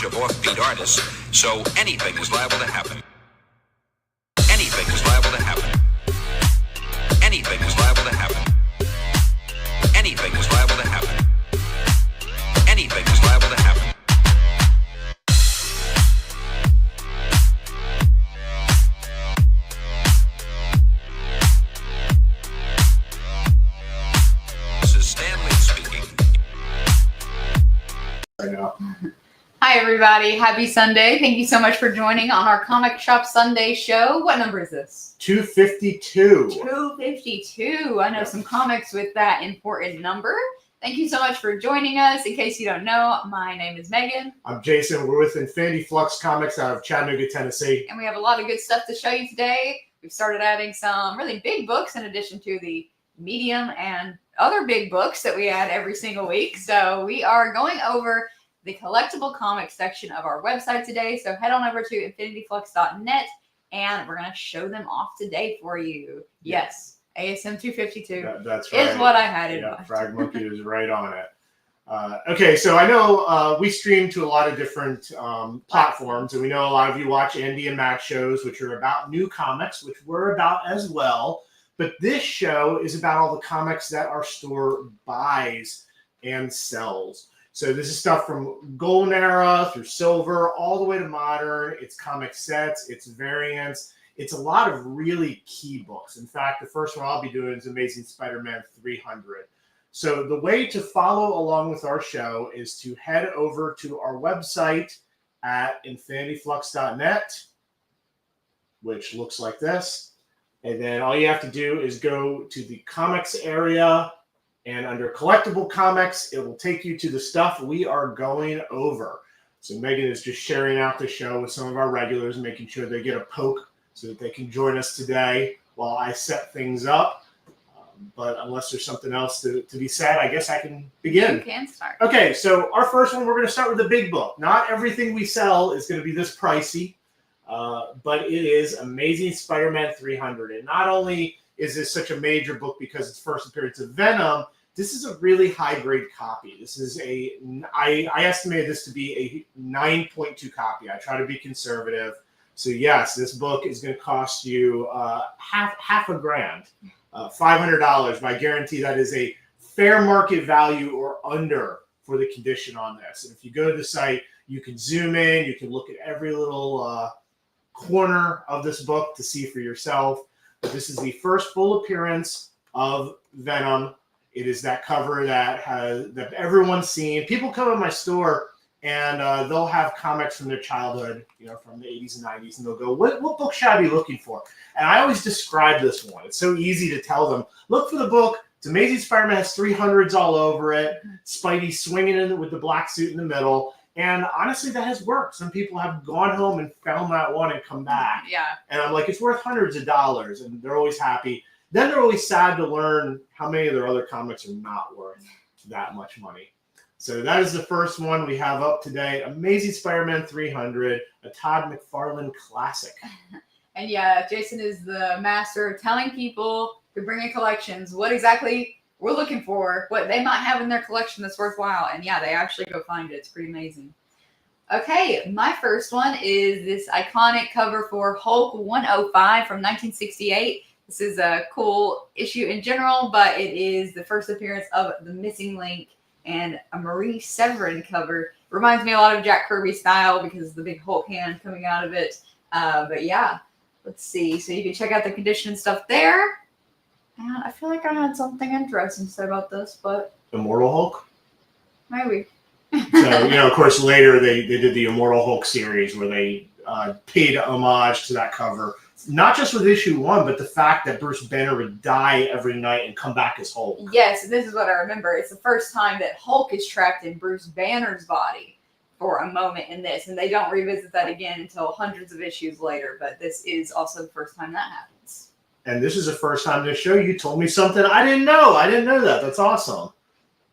bunch of offbeat artists, so anything is liable to happen. Anything is liable to happen. Anything is liable to happen. Anything is liable to happen. Anything is liable to happen. This is Stanley speaking. Hi, everybody. Happy Sunday. Thank you so much for joining on our Comic Shop Sunday show. What number is this? 252. 252. I know some comics with that important number. Thank you so much for joining us. In case you don't know, my name is Megan. I'm Jason. We're with Infinity Flux Comics out of Chattanooga, Tennessee. And we have a lot of good stuff to show you today. We've started adding some really big books in addition to the medium and other big books that we add every single week. So we are going over the collectible comics section of our website today. So head on over to infinityflux.net and we're going to show them off today for you. Yes, ASM 252 that's right. is what I had in mind. Frag Monkey is right on it. Okay, so I know we stream to a lot of different platforms, and we know a lot of you watch Andy and Matt shows, which are about new comics, which we're about as well. But this show is about all the comics that our store buys and sells. So this is stuff from Golden Era through Silver, all the way to Modern. It's comic sets, it's variants. It's a lot of really key books. In fact, the first one I'll be doing is Amazing Spider-Man 300. So the way to follow along with our show is to head over to our website at infinityflux.net, which looks like this. And then all you have to do is go to the comics area, and under collectible comics, it will take you to the stuff we are going over. So Megan is just sharing out the show with some of our regulars, making sure they get a poke so that they can join us today while I set things up. But unless there's something else to be said, I guess I can begin. You can start. Okay, so our first one, we're going to start with the big book. Not everything we sell is going to be this pricey, but it is Amazing Spider-Man 300. And not only is this such a major book because it's first appearance of Venom, this is a really high-grade copy. This is I estimated this to be a 9.2 copy. I try to be conservative. So yes, this book is going to cost you half a grand, $500. But I guarantee that is a fair market value or under for the condition on this. And if you go to the site, you can zoom in, you can look at every little corner of this book to see for yourself. But this is the first full appearance of Venom. It is that cover that everyone's seen. People come in my store and they'll have comics from their childhood, from the 80s and 90s, and they'll go, what book should I be looking for? And I always describe this one. It's so easy to tell them, look for the book. It's Amazing Spider-Man, has 300s all over it. Spidey swinging in with the black suit in the middle. And honestly, that has worked. Some people have gone home and found that one and come back. Yeah. And I'm like, it's worth hundreds of dollars, and they're always happy. Then they're always sad to learn how many of their other comics are not worth that much money. So that is the first one we have up today. Amazing Spider-Man 300, a Todd McFarlane classic. And yeah, Jason is the master of telling people who bring in collections what exactly we're looking for, what they might have in their collection that's worthwhile. And yeah, they actually go find it. It's pretty amazing. Okay, my first one is this iconic cover for Hulk 105 from 1968. This is a cool issue in general, but it is the first appearance of the Missing Link and a Marie Severin cover. Reminds me a lot of Jack Kirby style because of the big Hulk hand coming out of it. But yeah, let's see. So you can check out the condition and stuff there. And I feel like I had something interesting to say about this, but Immortal Hulk? maybe. So, of course, later they did the Immortal Hulk series where they paid homage to that cover. Not just with issue 1, but the fact that Bruce Banner would die every night and come back as Hulk. Yes, and this is what I remember. It's the first time that Hulk is trapped in Bruce Banner's body for a moment in this, and they don't revisit that again until hundreds of issues later. But this is also the first time that happens. And this is the first time this show you told me something I didn't know. I didn't know that. That's awesome.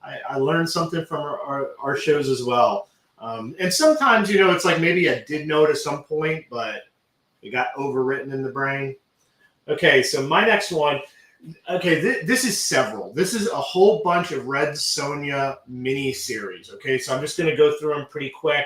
I learned something from our shows as well. And sometimes, it's like maybe I did know it at some point, but it got overwritten in the brain. Okay, so my next one. Okay, this is several. This is a whole bunch of Red Sonja mini series. Okay, so I'm just going to go through them pretty quick.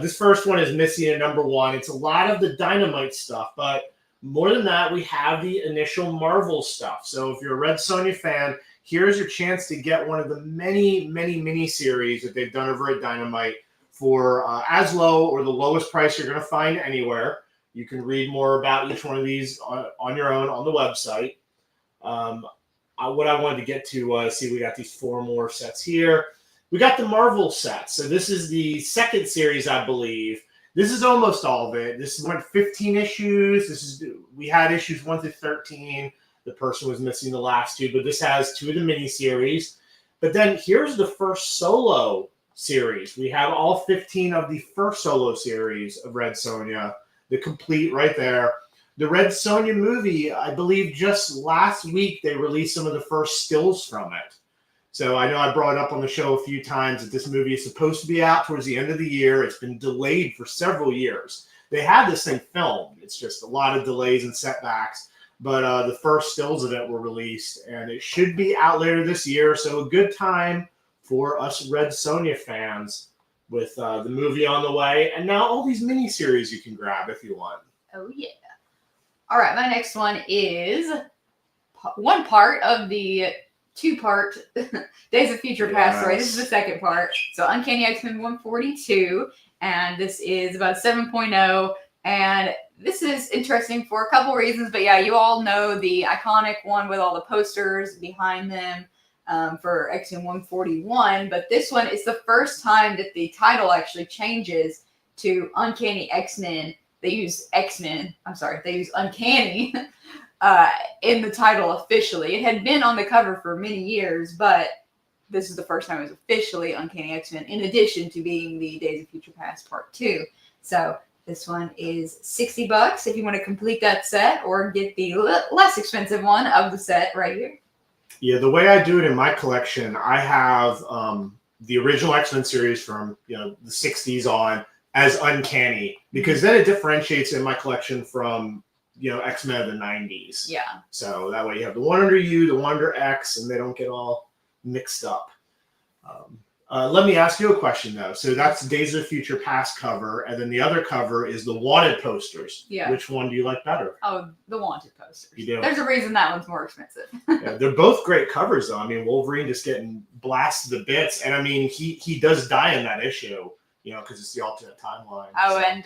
This first one is missing a number 1. It's a lot of the Dynamite stuff, but more than that, we have the initial Marvel stuff. So if you're a Red Sonja fan, here's your chance to get one of the many, many mini-series that they've done over at Dynamite for as low or the lowest price you're going to find anywhere. You can read more about each one of these on your own on the website. What I wanted to get to was, see, we got these 4 more sets here. We got the Marvel set. So this is the second series, I believe. This is almost all of it. This went 15 issues. We had issues 1 through 13. The person was missing the last 2, but this has 2 of the miniseries. But then here's the first solo series. We have all 15 of the first solo series of Red Sonja, the complete right there. The Red Sonja movie, I believe just last week they released some of the first stills from it. So I know I brought up on the show a few times that this movie is supposed to be out towards the end of the year. It's been delayed for several years. They had this thing filmed. It's just a lot of delays and setbacks. But the first stills of it were released, and it should be out later this year. So a good time for us Red Sonja fans with the movie on the way. And now all these miniseries you can grab if you want. Oh, yeah. All right, my next one is one part of the 2-part Days of Future Past story. This is the second part. So Uncanny X-Men 142, and this is about 7.0. And this is interesting for a couple reasons, but yeah, you all know the iconic one with all the posters behind them for X-Men 141, but this one is the first time that the title actually changes to Uncanny X-Men. They use X-Men, they use Uncanny in the title officially. It had been on the cover for many years, but this is the first time it was officially Uncanny X-Men, in addition to being the Days of Future Past Part 2. So this one is $60 if you want to complete that set, or get the less expensive one of the set right here. Yeah, the way I do it in my collection, I have the original X-Men series from the 60s on as Uncanny, because then it differentiates in my collection from X-Men of the 90s. Yeah. So that way you have the one under U, the one under X, and they don't get all mixed up. Let me ask you a question, though. So that's Days of Future Past cover, and then the other cover is the Wanted posters. Yeah. Which one do you like better? Oh, the Wanted posters. You do? There's a reason that one's more expensive. Yeah, they're both great covers, though. I mean, Wolverine just getting blasted to bits, and I mean, he does die in that issue, because it's the alternate timeline. Oh, so. And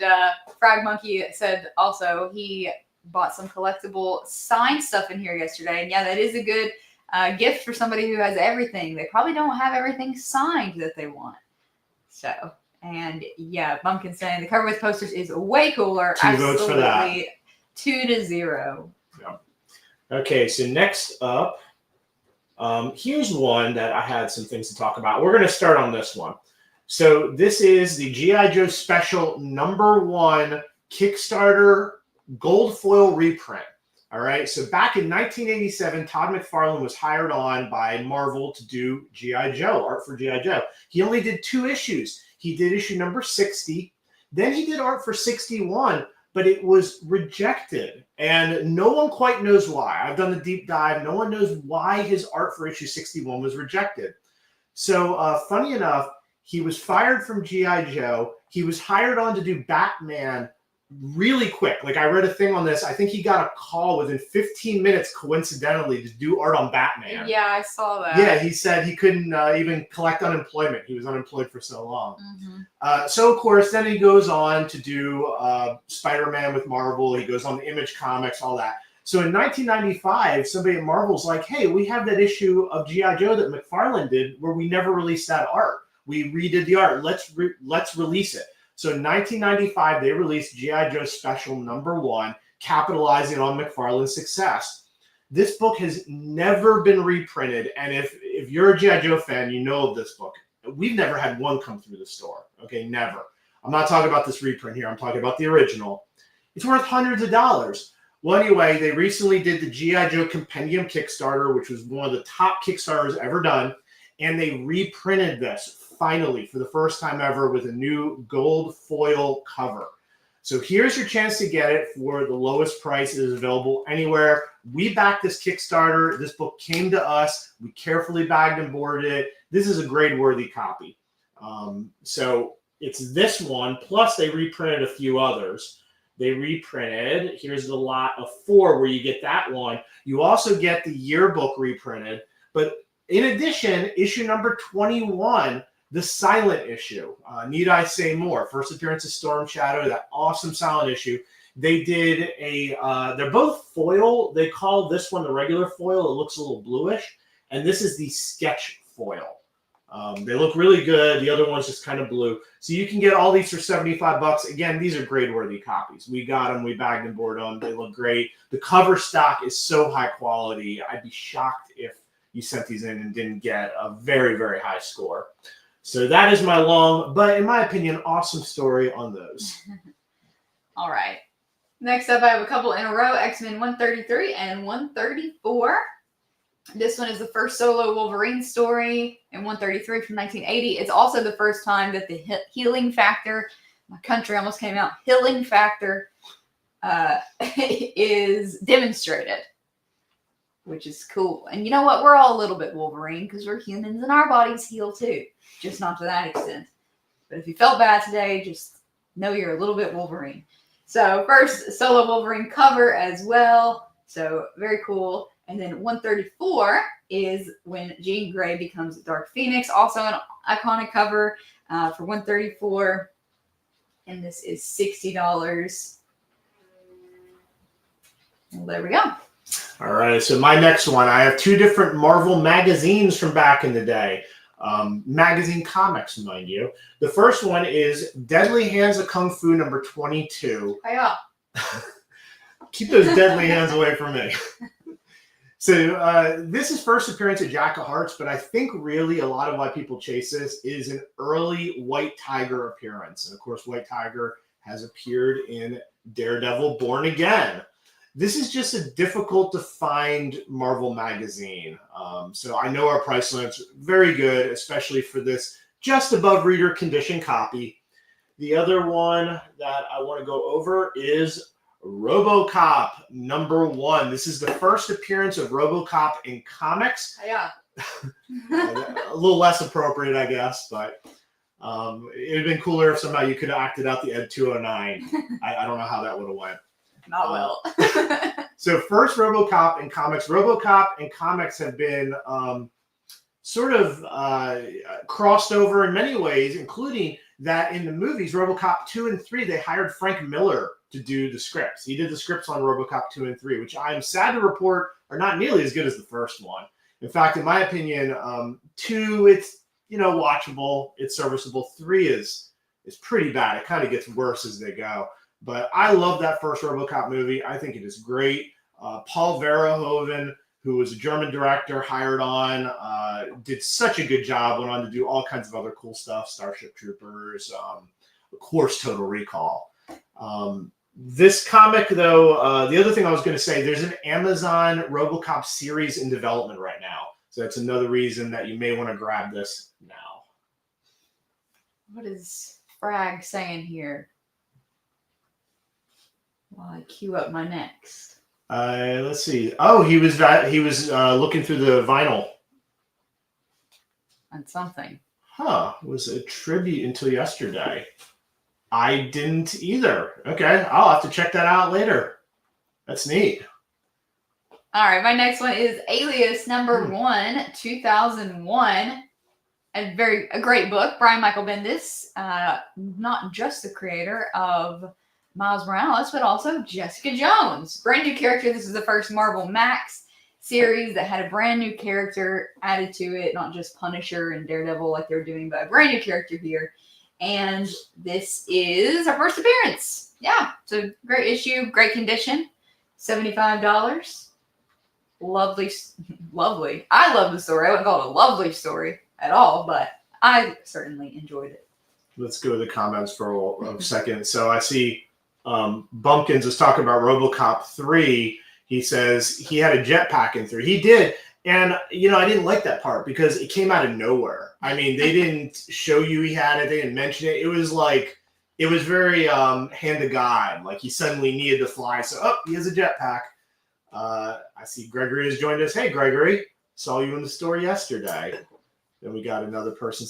Frag Monkey said also he bought some collectible signed stuff in here yesterday, and yeah, that is a good gift for somebody who has everything. They probably don't have everything signed that they want. So, and yeah, Bumpkin saying the cover with posters is way cooler. 2 votes for that. 2-0. Yeah. Okay, so next up, here's one that I had some things to talk about. We're going to start on this one. So this is the G.I. Joe Special #1 Kickstarter gold foil reprint. All right, so back in 1987, Todd McFarlane was hired on by Marvel to do G.I. Joe, art for G.I. Joe. He only did 2 issues. He did issue number 60. Then he did art for 61, but it was rejected. And no one quite knows why. I've done the deep dive. No one knows why his art for issue 61 was rejected. So funny enough, he was fired from G.I. Joe. He was hired on to do Batman really quick. Like, I read a thing on this. I think he got a call within 15 minutes, coincidentally, to do art on Batman. Yeah, I saw that. Yeah, he said he couldn't even collect unemployment. He was unemployed for so long. Mm-hmm. So, of course, then he goes on to do Spider-Man with Marvel. He goes on to Image Comics, all that. So in 1995, somebody at Marvel's like, hey, we have that issue of G.I. Joe that McFarlane did where we never released that art. We redid the art. Let's release it. So in 1995, they released G.I. Joe Special #1, capitalizing on McFarlane's success. This book has never been reprinted, and if you're a G.I. Joe fan, you know of this book. We've never had one come through the store. Okay, never. I'm not talking about this reprint here. I'm talking about the original. It's worth hundreds of dollars. Well, anyway, they recently did the G.I. Joe Compendium Kickstarter, which was one of the top Kickstarters ever done, and they reprinted this finally for the first time ever with a new gold foil cover. So here's your chance to get it for the lowest price. It is available anywhere. We backed this Kickstarter. This book came to us. We carefully bagged and boarded it. This is a grade-worthy copy. So It's this one, plus they reprinted a few others. They reprinted, here's the lot of 4 where you get that one. You also get the yearbook reprinted. But in addition, issue number 21, the silent issue. Need I say more? First appearance of Storm Shadow, that awesome silent issue. They did they're both foil. They call this one the regular foil. It looks a little bluish. And this is the sketch foil. They look really good. The other one's just kind of blue. So you can get all these for $75. Again, these are grade-worthy copies. We got them. We bagged and boarded them. They look great. The cover stock is so high quality. I'd be shocked if you sent these in and didn't get a very, very high score. So that is my long, but in my opinion, awesome story on those. All right. Next up, I have a couple in a row, X-Men 133 and 134. This one is the first solo Wolverine story in 133 from 1980. It's also the first time that the healing factor, my country almost came out, healing factor is demonstrated, which is cool. And you know what? We're all a little bit Wolverine because we're humans and our bodies heal too, just not to that extent. But if you felt bad today, just know you're a little bit Wolverine. So first solo Wolverine cover as well. So very cool. And then 134 is when Jean Grey becomes Dark Phoenix. Also an iconic cover for 134. And this is $60. Well, there we go. All right. So my next one, I have 2 different Marvel magazines from back in the day. Magazine comics, mind you. The first one is Deadly Hands of Kung Fu number 22. Hiya. Keep those deadly hands away from me. So this is first appearance of Jack of Hearts, but I think really a lot of why people chase this is an early White Tiger appearance. And of course, White Tiger has appeared in Daredevil Born Again. This is just a difficult to find Marvel magazine. So I know our price limit's very good, especially for this just above reader condition copy. The other one that I want to go over is RoboCop number 1. This is the first appearance of RoboCop in comics. Yeah. A little less appropriate, I guess, but it would have been cooler if somehow you could have acted out the Ed 209. I don't know how that would have went. Not well. So first RoboCop in comics. RoboCop and comics have been sort of crossed over in many ways, including that in the movies, RoboCop 2 and 3, they hired Frank Miller to do the scripts. He did the scripts on RoboCop 2 and 3, which I am sad to report are not nearly as good as the first one. In fact, in my opinion, 2, it's, watchable, it's serviceable. 3 is pretty bad. It kind of gets worse as they go. But I love that first RoboCop movie. I think it is great. Paul Verhoeven, who was a German director, hired on, did such a good job, went on to do all kinds of other cool stuff, Starship Troopers, of course, Total Recall. This comic, though, the other thing I was going to say, there's an Amazon RoboCop series in development right now. So that's another reason that you may want to grab this now. What is Frag saying here? While I queue up my next. Let's see. Oh, he was looking through the vinyl. On something. Huh. It was a tribute until yesterday. I didn't either. Okay. I'll have to check that out later. That's neat. All right. My next one is Alias number 1, 2001. A great book. Brian Michael Bendis, not just the creator of Miles Morales, but also Jessica Jones. Brand new character. This is the first Marvel Max series that had a brand new character added to it, not just Punisher and Daredevil like they're doing, but a brand new character here. And this is our first appearance. Yeah, it's a great issue, great condition, $75. Lovely. I love the story. I wouldn't call it a lovely story at all, but I certainly enjoyed it. Let's go to the comments for a second. So I see Bumpkins is talking about RoboCop 3. He says he had a jetpack in 3. He did. And, I didn't like that part because it came out of nowhere. I mean, they didn't show you he had it. They didn't mention it. It was very hand of God. Like he suddenly needed to fly. So, he has a jetpack. I see Gregory has joined us. Hey, Gregory. Saw you in the store yesterday. Then we got another person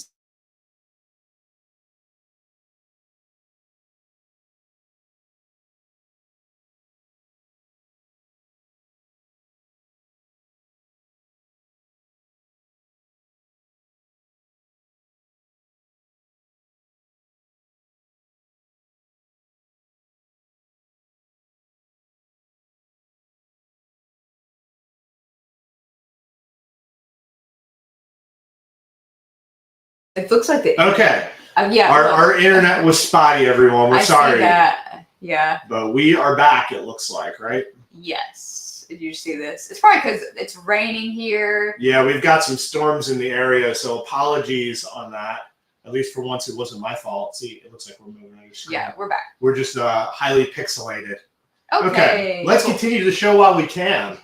It looks like the Okay. yeah. Our internet was spotty, everyone. We're I sorry. see that. Yeah. But we are back, it looks like, right? Yes. Did you see this? It's probably because it's raining here. Yeah, we've got some storms in the area, so apologies on that. At least for once, it wasn't my fault. See, it looks like we're moving on your screen. Yeah, we're back. We're just highly pixelated. Okay. Let's continue the show while we can.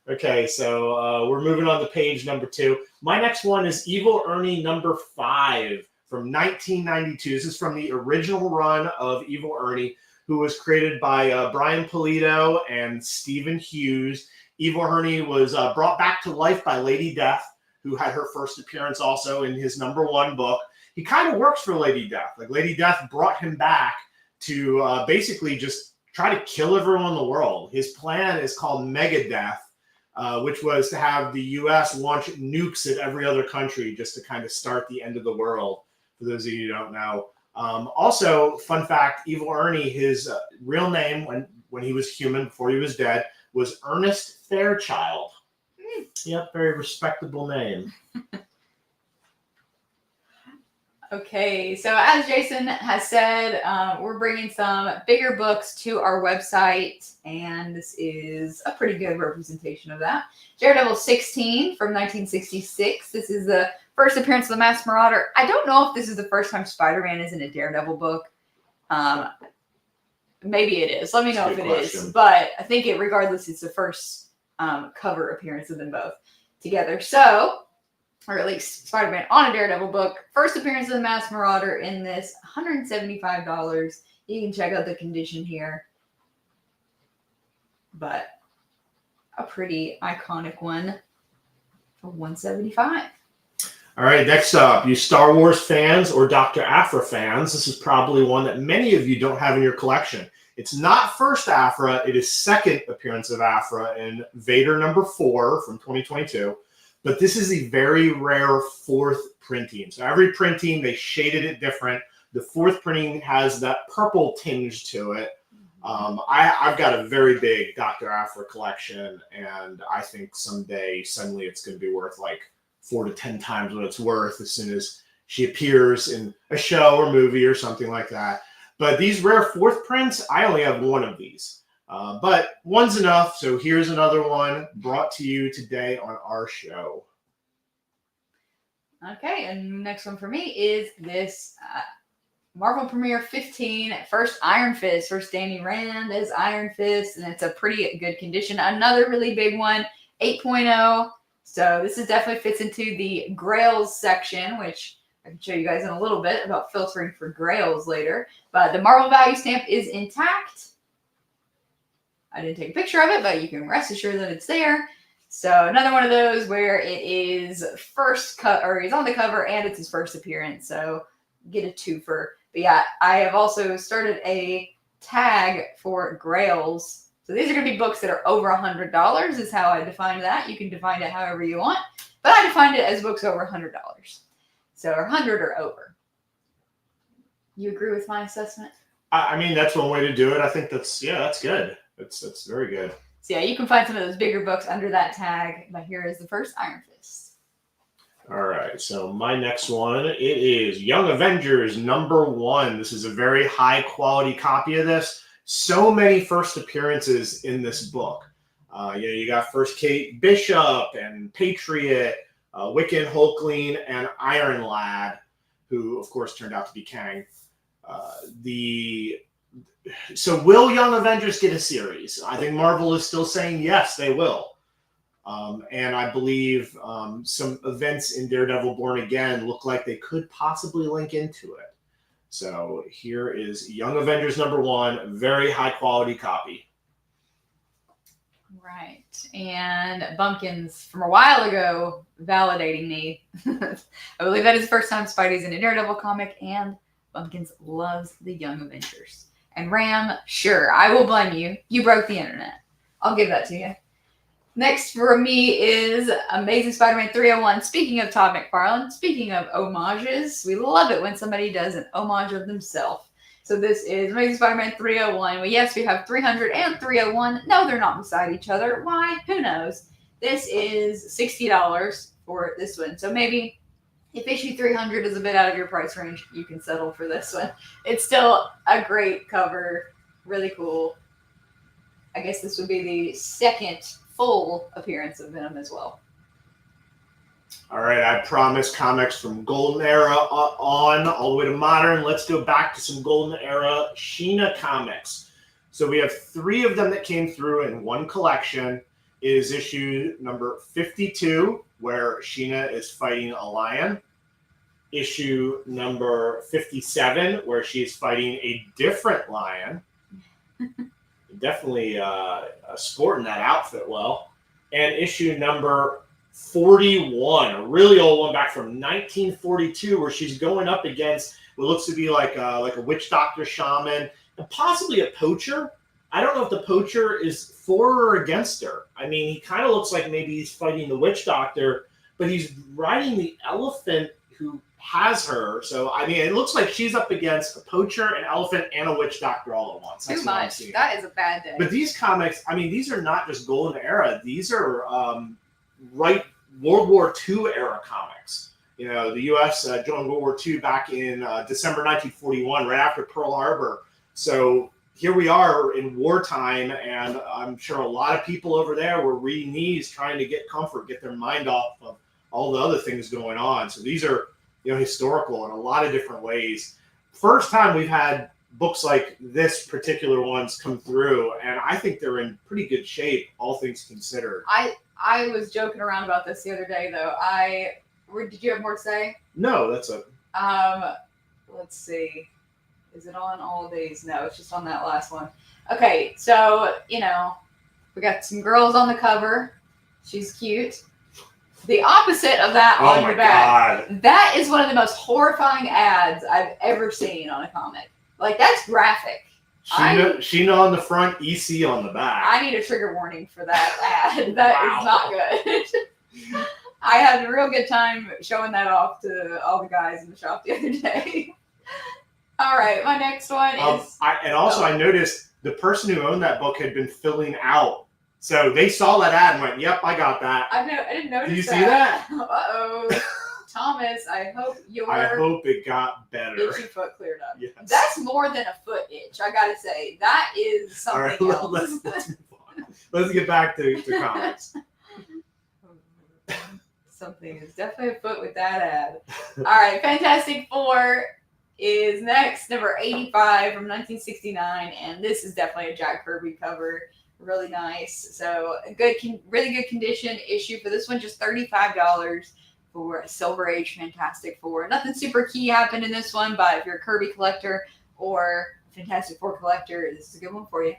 Okay, so we're moving on to page number 2. My next one is Evil Ernie number 5 from 1992. This is from the original run of Evil Ernie, who was created by Brian Pulido and Stephen Hughes. Evil Ernie was brought back to life by Lady Death, who had her first appearance also in his number 1 book. He kind of works for Lady Death. Like, Lady Death brought him back to basically just try to kill everyone in the world. His plan is called Meagan, which was to have the U.S. launch nukes at every other country just to kind of start the end of the world, for those of you who don't know. Also, fun fact, Evil Ernie, his real name when he was human, before he was dead, was Ernest Fairchild. Yep, very respectable name. Okay, so as Jason has said, we're bringing some bigger books to our website, and this is a pretty good representation of that. Daredevil 16 from 1966. This is the first appearance of the Masked Marauder. I don't know if this is the first time Spider-Man is in a Daredevil book. Maybe it is. Let me know if it is. But I think regardless, it's the first cover appearance of them both together. So, or at least Spider-Man on a Daredevil book. First appearance of the Masked Marauder in this, $175. You can check out the condition here. But a pretty iconic one for $175. All right, next up, you Star Wars fans or Dr. Aphra fans, this is probably one that many of you don't have in your collection. It's not first Aphra, it is second appearance of Aphra in Vader number 4 from 2022. But this is a very rare 4th printing. So every printing, they shaded it different. The 4th printing has that purple tinge to it. I've got a very big Dr. Aphra collection, and I think suddenly it's going to be worth like 4 to 10 times what it's worth as soon as she appears in a show or movie or something like that. But these rare 4th prints, I only have one of these. But one's enough, so here's another one brought to you today on our show. Okay, and next one for me is this Marvel Premiere 15, first Iron Fist, first Danny Rand as Iron Fist, and it's a pretty good condition. Another really big one, 8.0. So this is definitely fits into the Grails section, which I can show you guys in a little bit about filtering for Grails later. But the Marvel value stamp is intact. I didn't take a picture of it, but you can rest assured that it's there. So another one of those where it is first cut, or he's on the cover and it's his first appearance. So get a twofer. But yeah, I have also started a tag for Grails. So these are going to be books that are over $100 is how I define that. You can define it however you want, but I defined it as books over $100. So 100 or over. You agree with my assessment? I mean, that's one way to do it. I think that's good. That's very good. So yeah, you can find some of those bigger books under that tag. But here is the first Iron Fist. All right, so my next one, it is Young Avengers number 1. This is a very high quality copy of this. So many first appearances in this book. You got first Kate Bishop and Patriot, Wiccan, Hulkling, and Iron Lad, who of course turned out to be Kang. So will Young Avengers get a series? I think Marvel is still saying yes, they will. And I believe some events in Daredevil Born Again look like they could possibly link into it. So here is Young Avengers number 1, very high quality copy. Right. And Bumpkins from a while ago validating me. I believe that is the first time Spidey's in a Daredevil comic, and Bumpkins loves the Young Avengers. And Ram, sure, I will blame you. You broke the internet. I'll give that to you. Next for me is Amazing Spider-Man 301. Speaking of Todd McFarlane, speaking of homages, we love it when somebody does an homage of themselves. So this is Amazing Spider-Man 301. Well, yes, we have 300 and 301. No, they're not beside each other. Why? Who knows? This is $60 for this one. So maybe If issue 300 is a bit out of your price range, you can settle for this one. It's still a great cover, really cool. I guess this would be the second full appearance of Venom as well. All right, I promised comics from Golden Era on all the way to modern. Let's go back to some Golden Era Sheena comics. So we have 3 of them that came through in one collection. It is issue number 52, where Sheena is fighting a lion. Issue number 57, where she is fighting a different lion. Definitely sporting that outfit well. And issue number 41, a really old one back from 1942, where she's going up against what looks to be like a witch doctor shaman and possibly a poacher. I don't know if the poacher is for or against her. I mean, he kind of looks like maybe he's fighting the witch doctor, but he's riding the elephant who has her. So, I mean, it looks like she's up against a poacher, an elephant, and a witch doctor all at once. Too much. That is a bad day. But these comics, I mean, these are not just Golden Era. These are right World War II era comics. You know, the U.S. Joined World War II back in December 1941, right after Pearl Harbor. So here we are in wartime, and I'm sure a lot of people over there were reading these, trying to get comfort, get their mind off of all the other things going on. So these are, you know, historical in a lot of different ways. First time we've had books like this particular ones come through, and I think they're in pretty good shape, all things considered. I was joking around about this the other day, though. Did you have more to say? No, that's a... Let's see. Is it on all of these? No, it's just on that last one. Okay, so, you know, we got some girls on the cover. She's cute. The opposite of that on the back. God. That is one of the most horrifying ads I've ever seen on a comic. Like, that's graphic. Sheena on the front, EC on the back. I need a trigger warning for that ad. That is not good. I had a real good time showing that off to all the guys in the shop the other day. All right, my next one is... I noticed the person who owned that book had been filling out. So they saw that ad and went, yep, I got that. I didn't notice that. Did you see that? Uh-oh. Thomas, I hope it got better. Itchy foot cleared up. Yes. That's more than a foot itch, I gotta say. That is something else. Let's move on. Let's get back to comics. Something is definitely a foot with that ad. All right, Fantastic Four is next, number 85 from 1969, and this is definitely a Jack Kirby cover. Really nice. So a good, really good condition issue for this one, just $35 for a Silver Age Fantastic Four. Nothing super key happened in this one, but if you're a Kirby collector or Fantastic Four collector, this is a good one for you.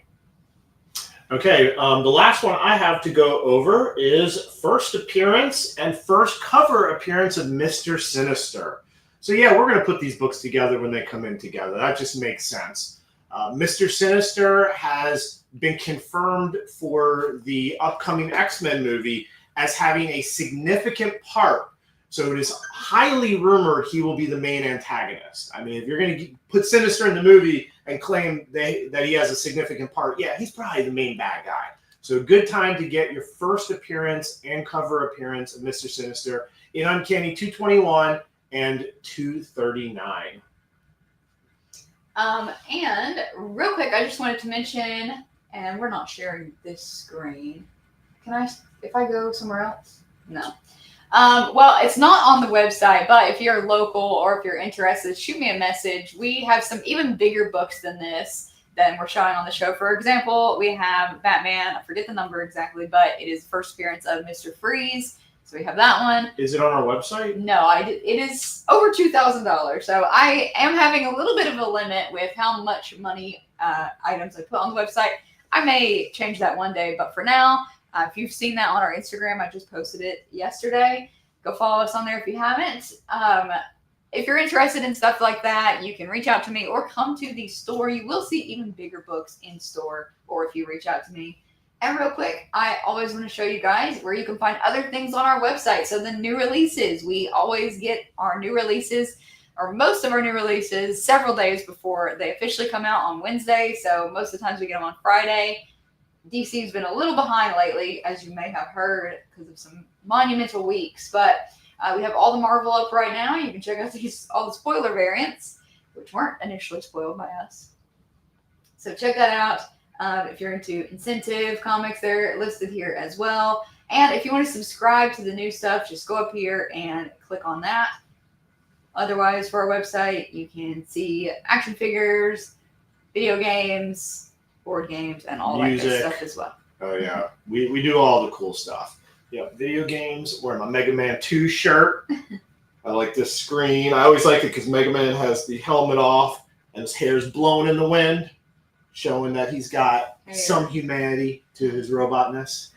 Okay, the last one I have to go over is first appearance and first cover appearance of Mr. Sinister. So yeah, we're going to put these books together when they come in together. That just makes sense. Mr. Sinister has been confirmed for the upcoming X-Men movie as having a significant part. So it is highly rumored he will be the main antagonist. I mean, if you're going to put Sinister in the movie and claim that he has a significant part, yeah, he's probably the main bad guy. So a good time to get your first appearance and cover appearance of Mr. Sinister in Uncanny 221 and 239. And real quick, I just wanted to mention, and we're not sharing this screen. Can I, if I go somewhere else? No. Well, it's not on the website, but if you're local or if you're interested, shoot me a message. We have some even bigger books than this than we're showing on the show. For example, we have Batman. I forget the number exactly, but it is first appearance of Mr. Freeze. So we have that one. Is it on our website? No, it is over $2,000. So I am having a little bit of a limit with how much money items I put on the website. I may change that one day, but for now, if you've seen that on our Instagram, I just posted it yesterday. Go follow us on there if you haven't. If you're interested in stuff like that, you can reach out to me or come to the store. You will see even bigger books in store, or if you reach out to me. And real quick, I always want to show you guys where you can find other things on our website. So the new releases, we always get our new releases, or most of our new releases, several days before they officially come out on Wednesday. So most of the times we get them on Friday. DC's been a little behind lately, as you may have heard, because of some monumental weeks. But We have all the Marvel up right now. You can check out all the spoiler variants, which weren't initially spoiled by us. So check that out. If you're into incentive comics, they're listed here as well. And if you want to subscribe to the new stuff, just go up here and click on that. Otherwise, for our website, you can see action figures, video games, board games, and all that good stuff as well. Oh, yeah. We do all the cool stuff. Yeah, video games, wearing my Mega Man 2 shirt. I like this screen. I always like it because Mega Man has the helmet off and his hair's blowing in the wind, showing that he's got some humanity to his robotness.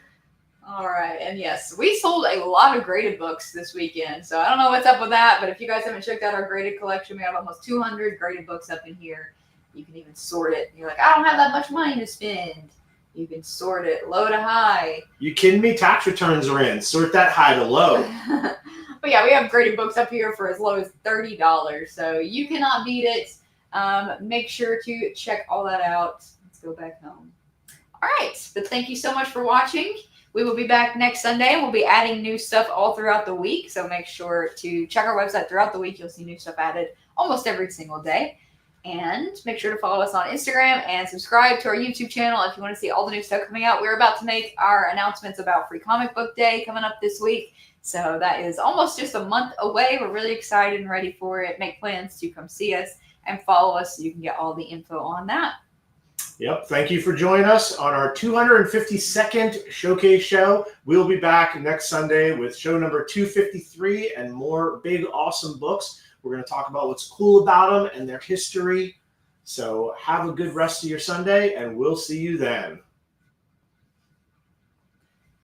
All right, and yes, we sold a lot of graded books this weekend, so I don't know what's up with that, but if you guys haven't checked out our graded collection, we have almost 200 graded books up in here. You can even sort it. You're like, I don't have that much money to spend. You can sort it low to high. You kidding me? Tax returns are in. Sort that high to low. But yeah, we have graded books up here for as low as $30, so you cannot beat it. Make sure to check all that out. Let's go back home. All right, but thank you so much for watching. We will be back next Sunday, and we'll be adding new stuff all throughout the week, so make sure to check our website throughout the week. You'll see new stuff added almost every single day. And make sure to follow us on Instagram and subscribe to our YouTube channel if you want to see all the new stuff coming out. We're about to make our announcements about Free Comic Book Day coming up this week. So that is almost just a month away. We're really excited and ready for it. Make plans to come see us and follow us so you can get all the info on that. Yep. Thank you for joining us on our 252nd Showcase show. We'll be back next Sunday with show number 253 and more big, awesome books. We're going to talk about what's cool about them and their history. So have a good rest of your Sunday, and we'll see you then.